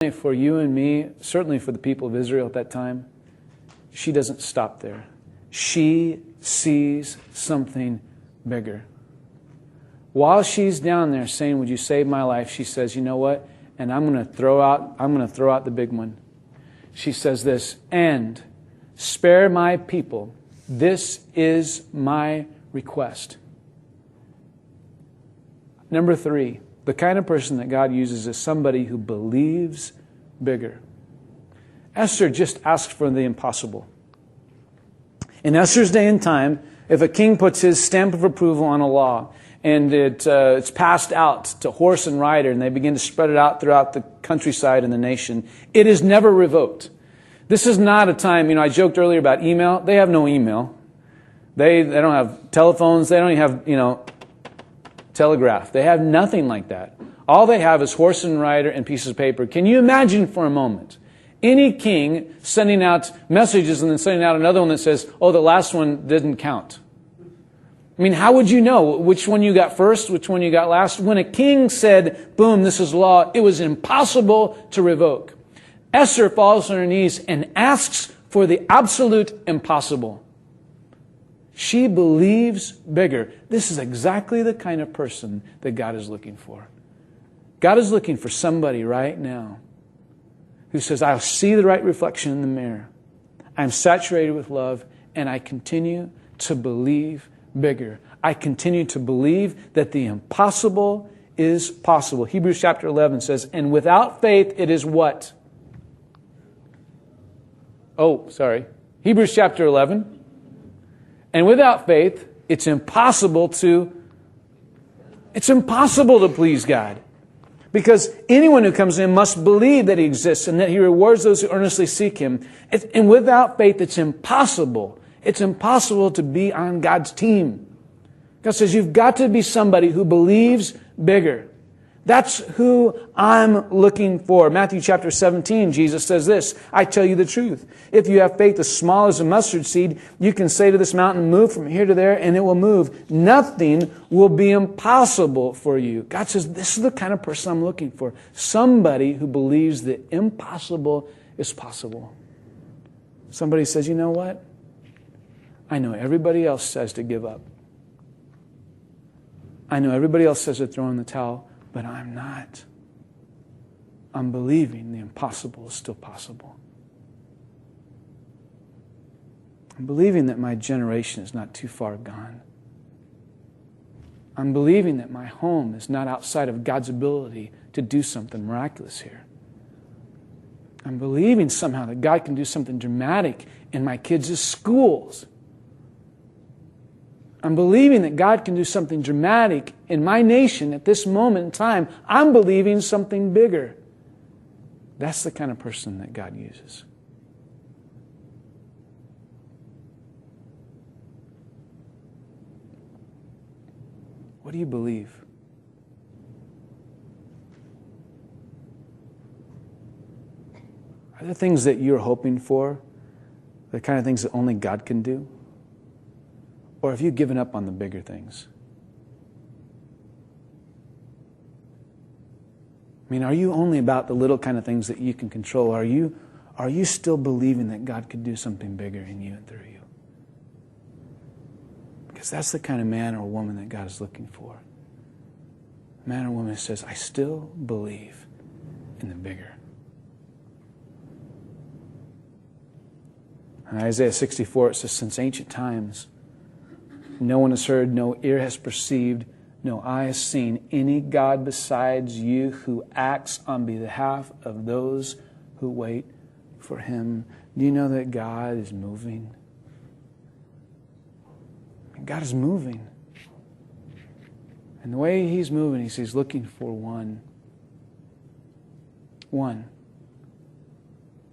For you and me, certainly for the people of Israel at that time, she doesn't stop there. She sees something bigger. While she's down there saying, "Would you save my life?" she says, "You know what? And I'm going to throw out the big one." She says this, "And spare my people. This is my request." Number 3, the kind of person that God uses is somebody who believes bigger. Esther just asked for the impossible. In Esther's day and time, if a king puts his stamp of approval on a law and it's passed out to horse and rider and they begin to spread it out throughout the countryside and the nation, it is never revoked. This is not a time, I joked earlier about email. They have no email. They don't have telephones. They don't even have, telegraph. They have nothing like that. All they have is horse and rider and pieces of paper. Can you imagine for a moment any king sending out messages and then sending out another one that says, "Oh, the last one didn't count"? How would you know which one you got first, which one you got last? When a king said, "Boom, this is law," it was impossible to revoke. Esther falls on her knees and asks for the absolute impossible. She believes bigger. This is exactly the kind of person that God is looking for. God is looking for somebody right now who says, "I'll see the right reflection in the mirror. I'm saturated with love, and I continue to believe bigger. I continue to believe that the impossible is possible." Hebrews chapter 11 says, "And without faith it is" what? Hebrews chapter 11. "And without faith, it's impossible to please God. Because anyone who comes in must believe that He exists and that He rewards those who earnestly seek Him. And without faith, it's impossible. It's impossible to be on God's team. God says you've got to be somebody who believes bigger. That's who I'm looking for. Matthew chapter 17, Jesus says this, "I tell you the truth. If you have faith as small as a mustard seed, you can say to this mountain, 'Move from here to there,' and it will move. Nothing will be impossible for you." God says, this is the kind of person I'm looking for. Somebody who believes the impossible is possible. Somebody says, "You know what? I know everybody else says to give up. I know everybody else says to throw in the towel. But I'm not. I'm believing the impossible is still possible. I'm believing that my generation is not too far gone. I'm believing that my home is not outside of God's ability to do something miraculous here. I'm believing somehow that God can do something dramatic in my kids' schools. I'm believing that God can do something dramatic in my nation at this moment in time. I'm believing something bigger." That's the kind of person that God uses. What do you believe? Are there things that you're hoping for, the kind of things that only God can do? Or have you given up on the bigger things? Are you only about the little kind of things that you can control? Are you still believing that God could do something bigger in you and through you? Because that's the kind of man or woman that God is looking for. A man or woman who says, "I still believe in the bigger." In Isaiah 64, it says, "Since ancient times, no one has heard, no ear has perceived, no eye has seen any God besides you who acts on behalf of those who wait for Him." Do you know that God is moving? God is moving. And the way He's moving, He's looking for one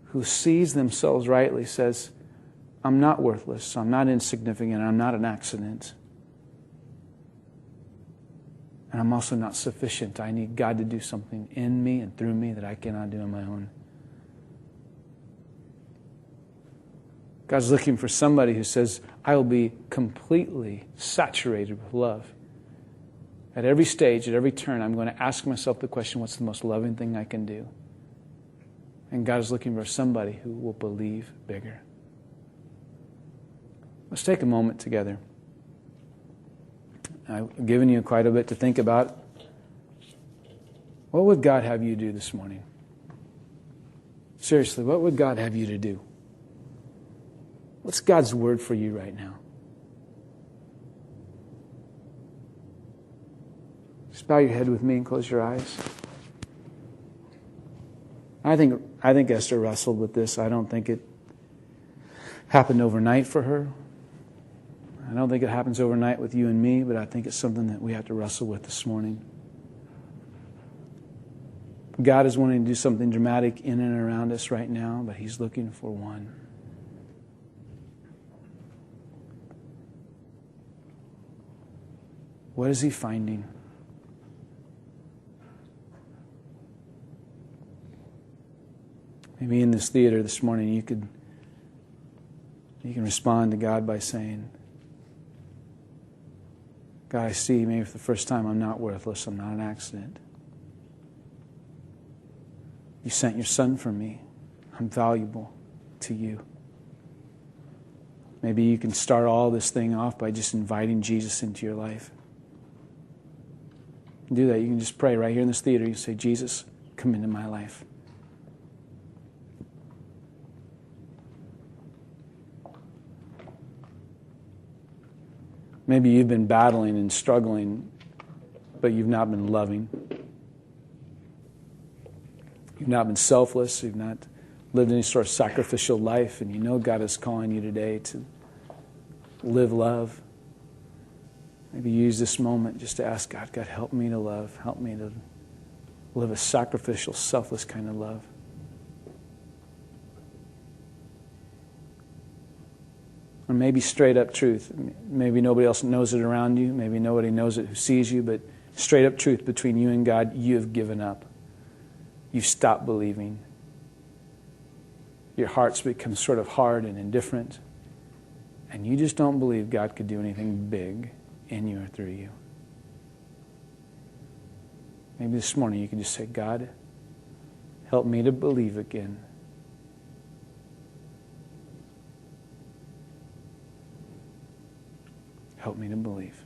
who sees themselves rightly, says, "I'm not worthless, I'm not insignificant, I'm not an accident. And I'm also not sufficient. I need God to do something in me and through me that I cannot do on my own." God's looking for somebody who says, "I will be completely saturated with love. At every stage, at every turn, I'm going to ask myself the question, what's the most loving thing I can do? And God is looking for somebody who will believe bigger. Let's take a moment together. I've given you quite a bit to think about. What would God have you do this morning? Seriously, what would God have you to do? What's God's word for you right now? Just bow your head with me and close your eyes. I think Esther wrestled with this. I don't think it happened overnight for her. I don't think it happens overnight with you and me, but I think it's something that we have to wrestle with this morning. God is wanting to do something dramatic in and around us right now, but He's looking for one. What is He finding? Maybe in this theater this morning you can respond to God by saying, God, I see maybe for the first time I'm not worthless, I'm not an accident. You sent your Son for me. I'm valuable to you. Maybe you can start all this thing off by just inviting Jesus into your life. Do that. You can just pray right here in this theater. You say, Jesus, come into my life. Maybe you've been battling and struggling, but you've not been loving. You've not been selfless. You've not lived any sort of sacrificial life, and you know God is calling you today to live love. Maybe use this moment just to ask God, God, help me to love. Help me to live a sacrificial, selfless kind of love. Or maybe straight up truth. Maybe nobody else knows it around you. Maybe nobody knows it who sees you, but straight up truth between you and God, you have given up. You've stopped believing. Your heart's become sort of hard and indifferent. And you just don't believe God could do anything big in you or through you. Maybe this morning you can just say, God, help me to believe again. Help me to believe.